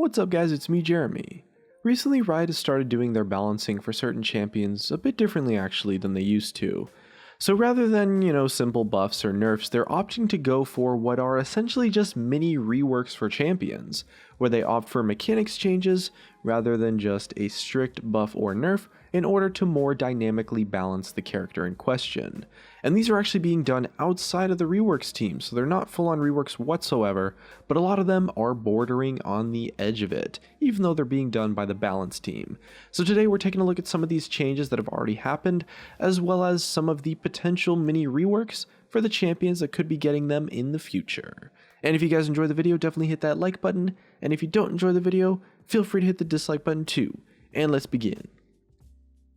What's up guys, it's me Jeremy. Recently Riot has started doing their balancing for certain champions a bit differently actually than they used to. So rather than, simple buffs or nerfs, they're opting to go for what are essentially just mini reworks for champions, where they opt for mechanics changes rather than just a strict buff or nerf in order to more dynamically balance the character in question. And these are actually being done outside of the reworks team, so they're not full on reworks whatsoever, but a lot of them are bordering on the edge of it, even though they're being done by the balance team. So today we're taking a look at some of these changes that have already happened, as well as some of the potential mini reworks for the champions that could be getting them in the future. And if you guys enjoy the video, definitely hit that like button, and if you don't enjoy the video, feel free to hit the dislike button too. And let's begin.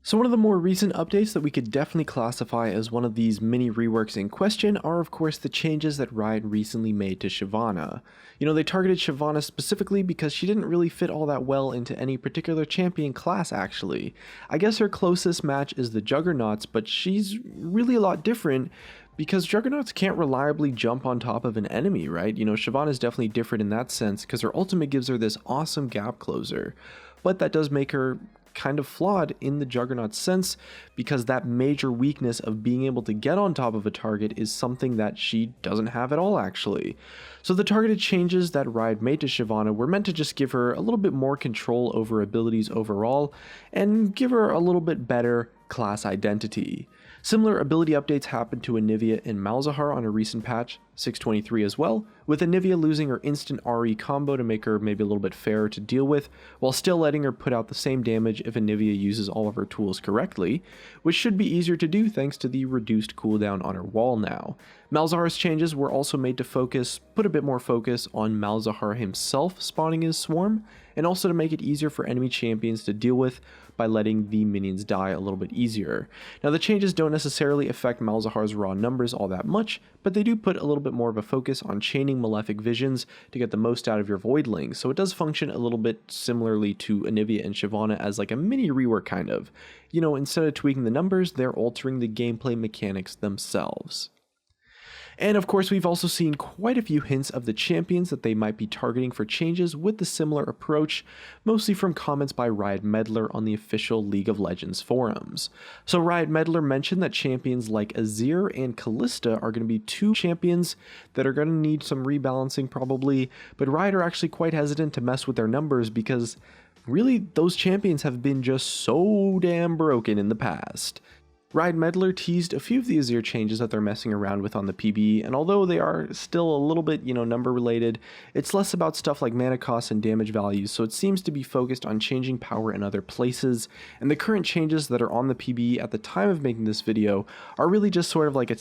So one of the more recent updates that we could definitely classify as one of these mini reworks in question are of course the changes that Riot recently made to Shyvana. They targeted Shyvana specifically because she didn't really fit all that well into any particular champion class actually. I guess her closest match is the Juggernauts, but she's really a lot different because Juggernauts can't reliably jump on top of an enemy, right? Shyvana is definitely different in that sense because her ultimate gives her this awesome gap closer, but that does make her kind of flawed in the Juggernaut sense because that major weakness of being able to get on top of a target is something that she doesn't have at all actually. So the targeted changes that Riot made to Shyvana were meant to just give her a little bit more control over abilities overall and give her a little bit better class identity. Similar ability updates happened to Anivia and Malzahar on a recent patch, 623 as well, with Anivia losing her instant RE combo to make her maybe a little bit fairer to deal with, while still letting her put out the same damage if Anivia uses all of her tools correctly, which should be easier to do thanks to the reduced cooldown on her wall now. Malzahar's changes were also made to put a bit more focus on Malzahar himself spawning his swarm, and also to make it easier for enemy champions to deal with by letting the minions die a little bit easier. Now the changes don't necessarily affect Malzahar's raw numbers all that much, but they do put a little bit more of a focus on chaining malefic visions to get the most out of your voidlings, so it does function a little bit similarly to Anivia and Shyvana as like a mini rework kind of. Instead of tweaking the numbers, they're altering the gameplay mechanics themselves. And of course, we've also seen quite a few hints of the champions that they might be targeting for changes with the similar approach, mostly from comments by Riot Meddler on the official League of Legends forums. So Riot Meddler mentioned that champions like Azir and Kalista are going to be two champions that are going to need some rebalancing probably, but Riot are actually quite hesitant to mess with their numbers because really those champions have been just so damn broken in the past. Riot Meddler teased a few of the Azir changes that they're messing around with on the PBE, and although they are still a little bit, number related, it's less about stuff like mana costs and damage values, so it seems to be focused on changing power in other places, and the current changes that are on the PBE at the time of making this video are really just sort of like a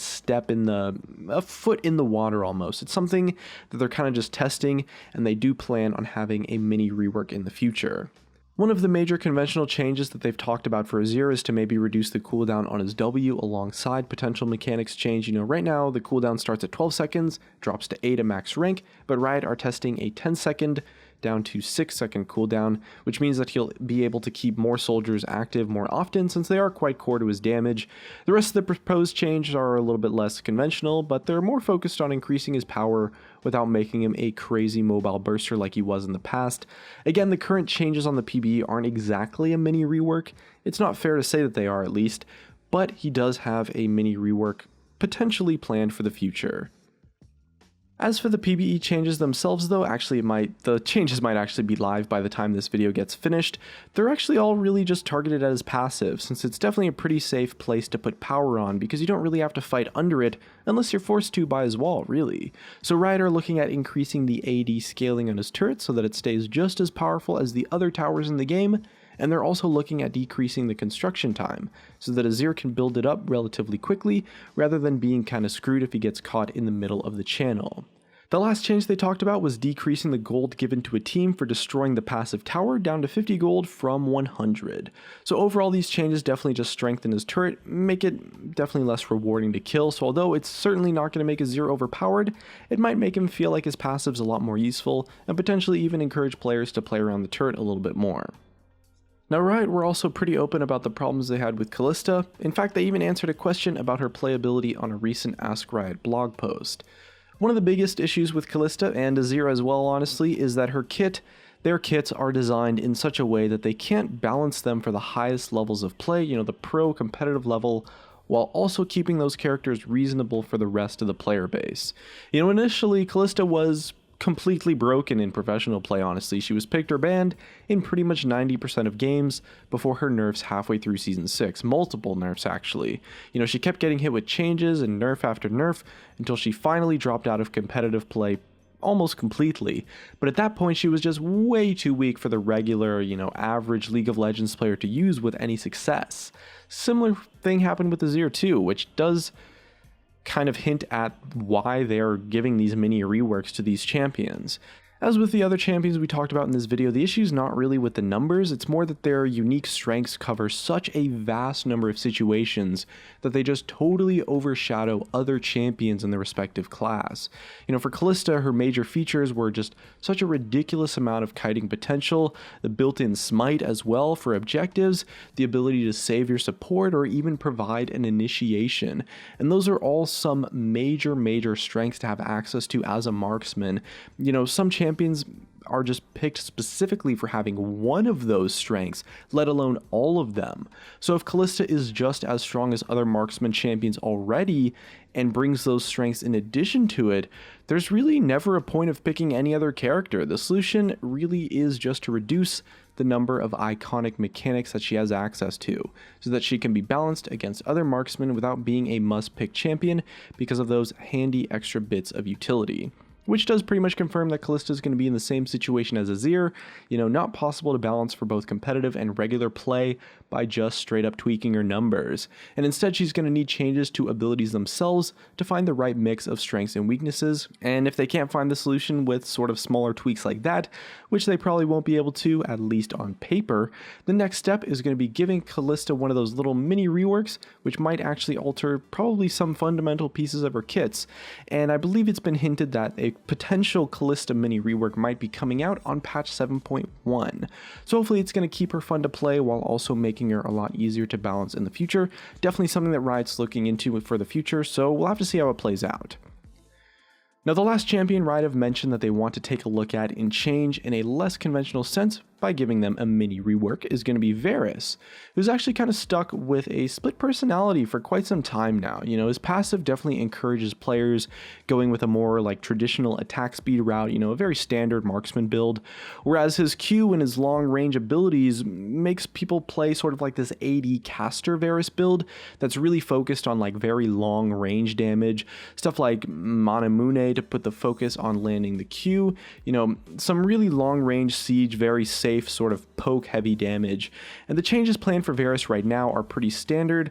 foot in the water almost. It's something that they're kind of just testing, and they do plan on having a mini rework in the future. One of the major conventional changes that they've talked about for Azir is to maybe reduce the cooldown on his W alongside potential mechanics change. Right now the cooldown starts at 12 seconds, drops to 8 at max rank, but Riot are testing a 10 second down to 6 second cooldown, which means that he'll be able to keep more soldiers active more often since they are quite core to his damage. The rest of the proposed changes are a little bit less conventional, but they're more focused on increasing his power without making him a crazy mobile burster like he was in the past. Again, the current changes on the PBE aren't exactly a mini rework. It's not fair to say that they are at least, but he does have a mini rework potentially planned for the future. As for the PBE changes themselves though, the changes might actually be live by the time this video gets finished. They're actually all really just targeted as passive, since it's definitely a pretty safe place to put power on because you don't really have to fight under it unless you're forced to by his wall, really. So Riot are looking at increasing the AD scaling on his turret so that it stays just as powerful as the other towers in the game, and they're also looking at decreasing the construction time so that Azir can build it up relatively quickly rather than being kind of screwed if he gets caught in the middle of the channel. The last change they talked about was decreasing the gold given to a team for destroying the passive tower down to 50 gold from 100. So overall these changes definitely just strengthen his turret, make it definitely less rewarding to kill, so although it's certainly not going to make Azir overpowered, it might make him feel like his passive's a lot more useful and potentially even encourage players to play around the turret a little bit more. Now Riot were also pretty open about the problems they had with Kalista. In fact, they even answered a question about her playability on a recent Ask Riot blog post. One of the biggest issues with Kalista, and Azir as well honestly, is that her kit their kits are designed in such a way that they can't balance them for the highest levels of play, the pro competitive level, while also keeping those characters reasonable for the rest of the player base. Initially, Callista was completely broken in professional play, honestly. She was picked or banned in pretty much 90% of games before her nerfs halfway through Season 6. Multiple nerfs, actually. She kept getting hit with changes and nerf after nerf until she finally dropped out of competitive play almost completely. But at that point, she was just way too weak for the regular, average League of Legends player to use with any success. Similar thing happened with Azir too, which does kind of hint at why they're giving these mini reworks to these champions. As with the other champions we talked about in this video, the issue is not really with the numbers, it's more that their unique strengths cover such a vast number of situations that they just totally overshadow other champions in their respective class. For Callista, her major features were just such a ridiculous amount of kiting potential, the built-in smite as well for objectives, the ability to save your support, or even provide an initiation. And those are all some major strengths to have access to as a marksman. Some champions are just picked specifically for having one of those strengths, let alone all of them. So if Callista is just as strong as other marksman champions already and brings those strengths in addition to it, there's really never a point of picking any other character. The solution really is just to reduce the number of iconic mechanics that she has access to, so that she can be balanced against other marksmen without being a must-pick champion because of those handy extra bits of utility. Which does pretty much confirm that Callista is going to be in the same situation as Azir, not possible to balance for both competitive and regular play by just straight up tweaking her numbers. And instead she's going to need changes to abilities themselves to find the right mix of strengths and weaknesses. And if they can't find the solution with sort of smaller tweaks like that, which they probably won't be able to, at least on paper, the next step is going to be giving Callista one of those little mini reworks, which might actually alter probably some fundamental pieces of her kits. And I believe it's been hinted that a potential Callista mini rework might be coming out on patch 7.1. So hopefully it's going to keep her fun to play while also making her a lot easier to balance in the future. Definitely something that Riot's looking into for the future, so we'll have to see how it plays out. Now, the last champion Riot have mentioned that they want to take a look at and change in a less conventional sense by giving them a mini rework is going to be Varus, who's actually kind of stuck with a split personality for quite some time now. His passive definitely encourages players going with a more traditional attack speed route, a very standard marksman build, whereas his Q and his long range abilities makes people play sort of like this AD caster Varus build that's really focused on very long range damage, stuff like Manamune to put the focus on landing the Q, some really long range siege, very safe sort of poke heavy damage. And the changes planned for Varus right now are pretty standard.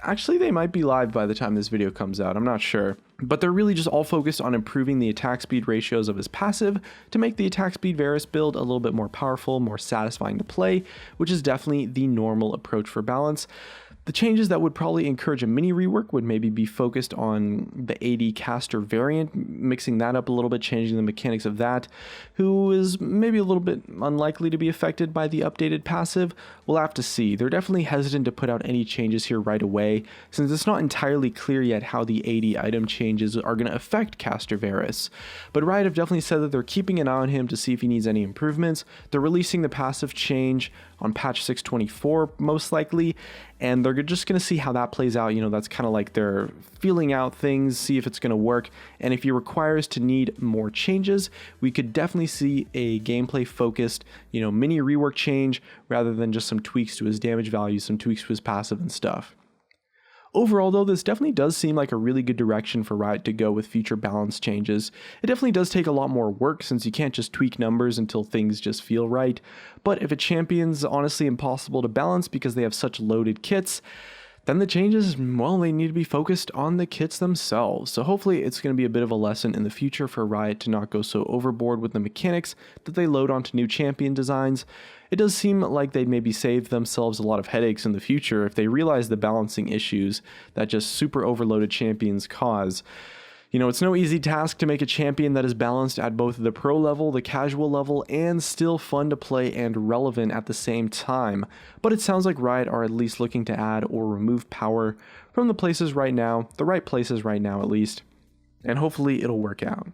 Actually, they might be live by the time this video comes out, I'm not sure. But they're really just all focused on improving the attack speed ratios of his passive to make the attack speed Varus build a little bit more powerful, more satisfying to play, which is definitely the normal approach for balance. The changes that would probably encourage a mini rework would maybe be focused on the AD caster variant, mixing that up a little bit, changing the mechanics of that, who is maybe a little bit unlikely to be affected by the updated passive. We'll have to see. They're definitely hesitant to put out any changes here right away, since it's not entirely clear yet how the AD item changes are going to affect caster Varus. But Riot have definitely said that they're keeping an eye on him to see if he needs any improvements. They're releasing the passive change on patch 624 most likely, and they're just going to see how that plays out. That's kind of like they're feeling out things, see if it's going to work, and if he requires to need more changes, we could definitely see a gameplay focused, mini rework change rather than just some tweaks to his damage value, some tweaks to his passive and stuff. Overall, though, this definitely does seem like a really good direction for Riot to go with future balance changes. It definitely does take a lot more work since you can't just tweak numbers until things just feel right. But if a champion's honestly impossible to balance because they have such loaded kits, then the changes, well, they need to be focused on the kits themselves. So hopefully it's going to be a bit of a lesson in the future for Riot to not go so overboard with the mechanics that they load onto new champion designs. It does seem like they'd maybe save themselves a lot of headaches in the future if they realize the balancing issues that just super overloaded champions cause. It's no easy task to make a champion that is balanced at both the pro level, the casual level, and still fun to play and relevant at the same time. But it sounds like Riot are at least looking to add or remove power from the places right now, the right places right now at least, and hopefully it'll work out.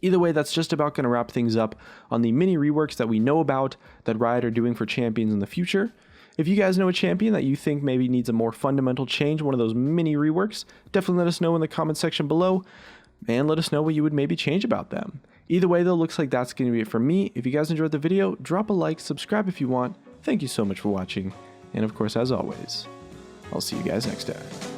Either way, that's just about going to wrap things up on the mini reworks that we know about that Riot are doing for champions in the future. If you guys know a champion that you think maybe needs a more fundamental change, one of those mini reworks, definitely let us know in the comment section below, and let us know what you would maybe change about them. Either way though, looks like that's going to be it for me. If you guys enjoyed the video, drop a like, subscribe if you want. Thank you so much for watching, and of course, as always, I'll see you guys next time.